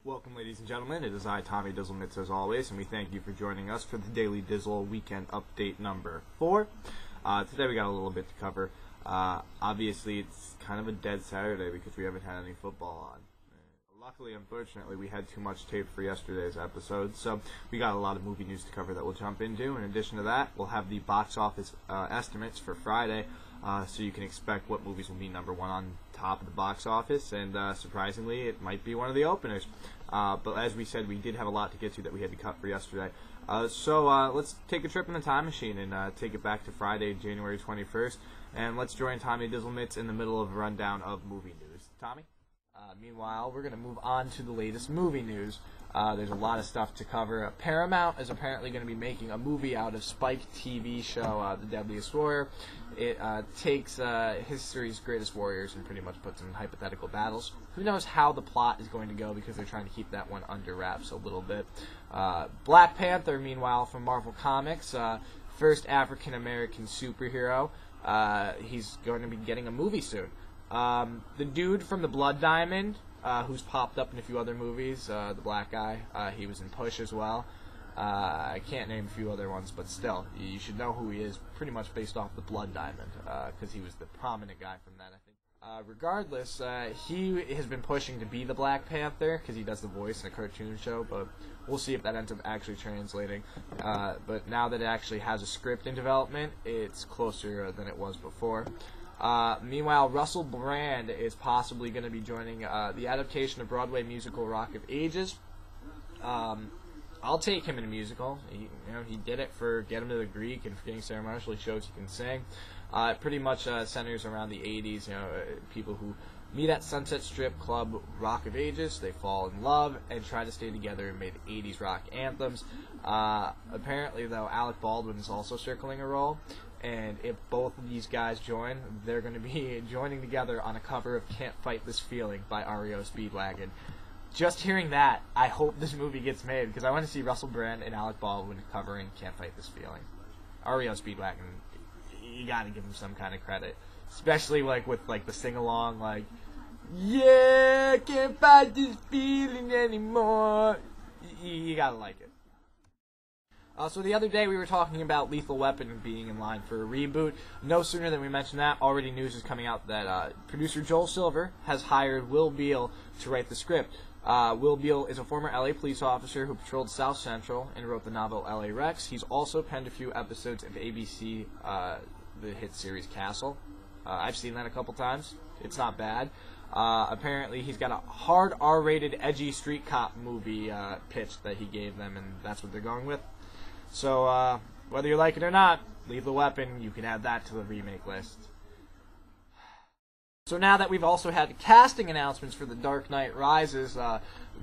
Welcome, ladies and gentlemen. It is I, Tommy Dizzlemits, as always, and we thank you for joining us for the Daily Dizzle Weekend Update number 4. Today we got a little bit to cover. Obviously, it's kind of a dead Saturday because we haven't had any football on. Luckily, unfortunately, we had too much tape for yesterday's episode, so we got a lot of movie news to cover that we'll jump into. In addition to that, we'll have the box office estimates for Friday, so you can expect what movies will be number 1 on top of the box office, and surprisingly, it might be one of the openers. But as we said, we did have a lot to get to that we had to cut for yesterday. So let's take a trip in the time machine and take it back to Friday, January 21st, and let's join Tommy Dizzlemits in the middle of a rundown of movie news. Tommy? Meanwhile, we're going to move on to the latest movie news. There's a lot of stuff to cover. Paramount is apparently going to be making a movie out of Spike TV show, The Deadliest Warrior. It takes history's greatest warriors and pretty much puts them in hypothetical battles. Who knows how the plot is going to go because they're trying to keep that one under wraps a little bit. Black Panther, meanwhile, from Marvel Comics, first African-American superhero. He's going to be getting a movie soon. The dude from The Blood Diamond, who's popped up in a few other movies, the black guy, he was in Push as well. I can't name a few other ones, but still, you should know who he is pretty much based off The Blood Diamond, because he was the prominent guy from that, I think. Regardless, he has been pushing to be the Black Panther, because he does the voice in a cartoon show, but we'll see if that ends up actually translating. But now that it actually has a script in development, it's closer than it was before. Meanwhile, Russell Brand is possibly going to be joining the adaptation of Broadway musical Rock of Ages. I'll take him in a musical. He did it for Get Him to the Greek and for getting Sarah Marshall. He shows he can sing. It pretty much centers around the 80s. People who meet at Sunset Strip Club Rock of Ages. They fall in love and try to stay together and make 80s rock anthems. Apparently, though, Alec Baldwin is also circling a role. And if both of these guys join, they're going to be joining together on a cover of Can't Fight This Feeling by REO Speedwagon. Just hearing that, I hope this movie gets made, because I want to see Russell Brand and Alec Baldwin covering Can't Fight This Feeling. REO Speedwagon, you got to give them some kind of credit. Especially with the sing-along, yeah, can't fight this feeling anymore. You got to like it. So the other day we were talking about Lethal Weapon being in line for a reboot. No sooner than we mentioned that, already news is coming out that producer Joel Silver has hired Will Beall to write the script. Will Beall is a former LA police officer who patrolled South Central and wrote the novel LA Rex. He's also penned a few episodes of ABC, the hit series Castle. I've seen that a couple times. It's not bad. Apparently he's got a hard R-rated edgy street cop movie pitch that he gave them, and that's what they're going with. So, whether you like it or not, Lethal Weapon, you can add that to the remake list. So now that we've also had casting announcements for The Dark Knight Rises,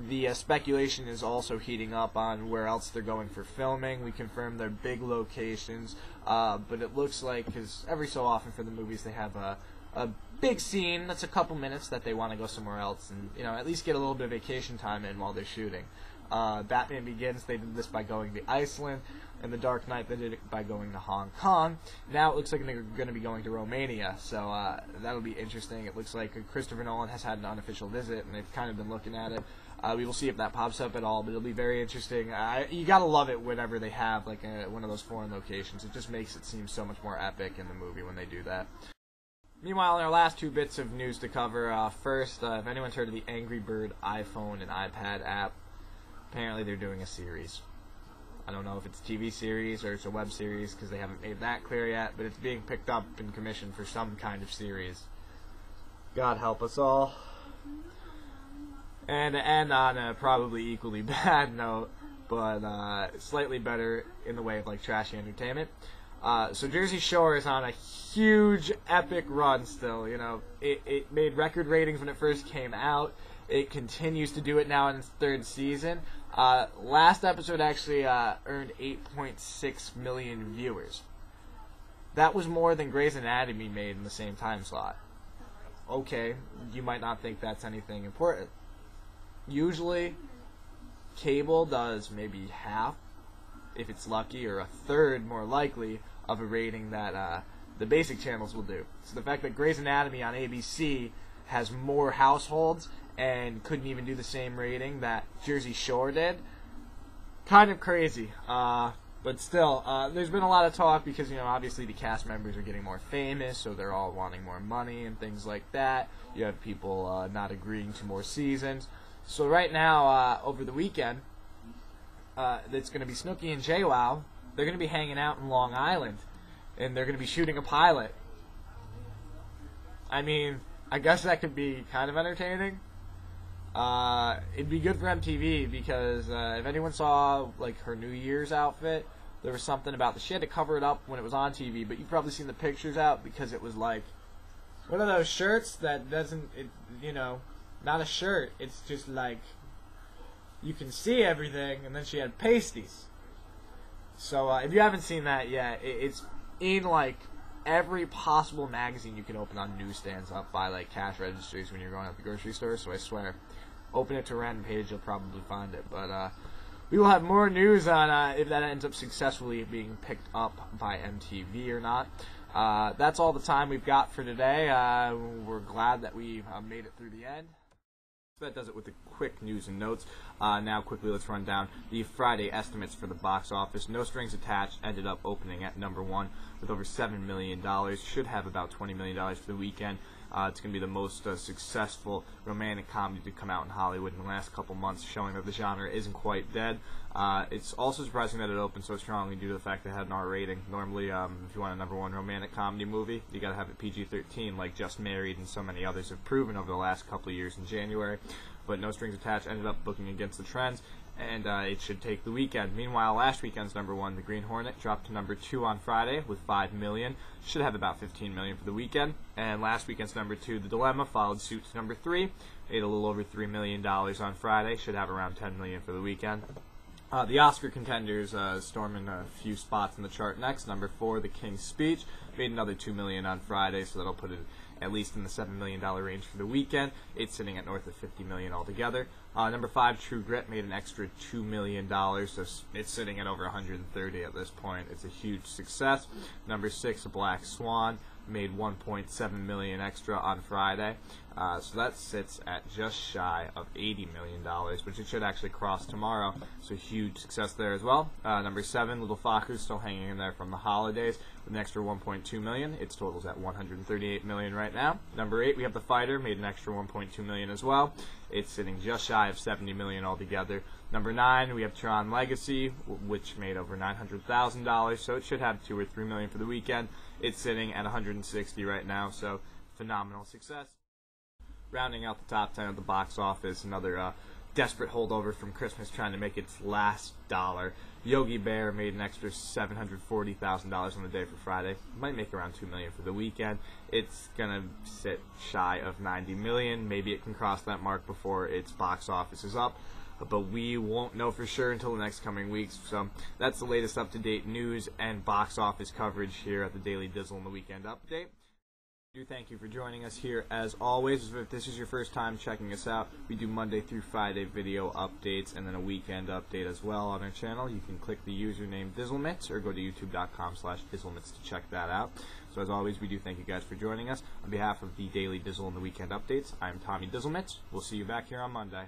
the speculation is also heating up on where else they're going for filming. We confirmed their big locations, but it looks like, because every so often for the movies they have a big scene that's a couple minutes that they want to go somewhere else and, at least get a little bit of vacation time in while they're shooting. Batman Begins, they did this by going to Iceland, and The Dark Knight, they did it by going to Hong Kong. Now it looks like they're going to be going to Romania, so that'll be interesting. It looks like Christopher Nolan has had an unofficial visit, and they've kind of been looking at it. We will see if that pops up at all, but it'll be very interesting. You gotta love it whenever they have one of those foreign locations. It just makes it seem so much more epic in the movie when they do that. Meanwhile, in our last 2 bits of news to cover, first, if anyone's heard of the Angry Bird iPhone and iPad app, apparently they're doing a series. I don't know if it's a TV series or it's a web series because they haven't made that clear yet, but it's being picked up and commissioned for some kind of series. God help us all. And to end on a probably equally bad note, but slightly better in the way of trashy entertainment. So Jersey Shore is on a huge, epic run still. It made record ratings when it first came out. It continues to do it now in its 3rd season. Last episode actually earned 8.6 million viewers. That was more than Grey's Anatomy made in the same time slot. Okay, you might not think that's anything important. Usually, cable does maybe half, if it's lucky, or a third more likely, of a rating that the basic channels will do. So the fact that Grey's Anatomy on ABC has more households and couldn't even do the same rating that Jersey Shore did. Kind of crazy. But still, there's been a lot of talk because, obviously the cast members are getting more famous, so they're all wanting more money and things like that. You have people not agreeing to more seasons. So right now, over the weekend, it's going to be Snooki and JWoww. They're going to be hanging out in Long Island, and they're going to be shooting a pilot. I mean, I guess that could be kind of entertaining. It'd be good for MTV because if anyone saw like her New Year's outfit, there was something about she had to cover it up when it was on TV, but you've probably seen the pictures out because it was like one of those shirts that doesn't, not a shirt. It's just like you can see everything, and then she had pasties. So if you haven't seen that yet, it's in like every possible magazine you can open on newsstands up by like cash registers when you're going out the grocery store. So I swear, open it to a random page, you'll probably find it. But we will have more news on if that ends up successfully being picked up by MTV or not. That's all the time we've got for today. We're glad that we made it through the end. So that does it with the quick news and notes. Now quickly let's run down the Friday estimates for the box office. No Strings Attached ended up opening at number 1 with over $7 million. Should have about $20 million for the weekend. It's going to be the most successful romantic comedy to come out in Hollywood in the last couple months, showing that the genre isn't quite dead. It's also surprising that it opened so strongly due to the fact that it had an R rating. Normally, if you want a number 1 romantic comedy movie, you got to have it PG-13, like Just Married and so many others have proven over the last couple of years in January. But No Strings Attached ended up booking against the trends, and it should take the weekend. Meanwhile, last weekend's number 1, The Green Hornet, dropped to number 2 on Friday with $5 million. Should have about $15 million for the weekend. And last weekend's number 2, The Dilemma, followed suit to number 3, made a little over $3 million on Friday. Should have around $10 million for the weekend. The Oscar contenders storming a few spots in the chart next. Number 4, The King's Speech, made another $2 million on Friday, so that'll put it at least in the $7 million range for the weekend. It's sitting at north of $50 million altogether. Number 5, True Grit, made an extra $2 million, so it's sitting at over 130 at this point. It's a huge success. Number 6, Black Swan, made $1.7 million extra on Friday. So that sits at just shy of $80 million, which it should actually cross tomorrow. So huge success there as well. Number 7, Little Fockers, still hanging in there from the holidays with an extra $1.2 million. Its total's at $138 million right now. Number 8, we have The Fighter, made an extra $1.2 million as well. It's sitting just shy of $70 million altogether. Number 9, we have Tron Legacy, which made over $900,000, so it should have $2 or $3 million for the weekend. It's sitting at $160 right now, so phenomenal success. Rounding out the top 10 of the box office, another desperate holdover from Christmas trying to make its last dollar. Yogi Bear made an extra $740,000 on the day for Friday. Might make around $2 million for the weekend. It's gonna sit shy of $90 million. Maybe it can cross that mark before its box office is up, but we won't know for sure until the next coming weeks. So that's the latest up-to-date news and box office coverage here at the Daily Dizzle and the Weekend Update. Thank you for joining us here as always. If this is your first time checking us out, we do Monday through Friday video updates and then a weekend update as well on our channel. You can click the username Dizzlemits or go to youtube.com/Dizzlemits to check that out. So as always, we do thank you guys for joining us. On behalf of the Daily Dizzle and the Weekend Updates, I'm Tommy Dizzlemits. We'll see you back here on Monday.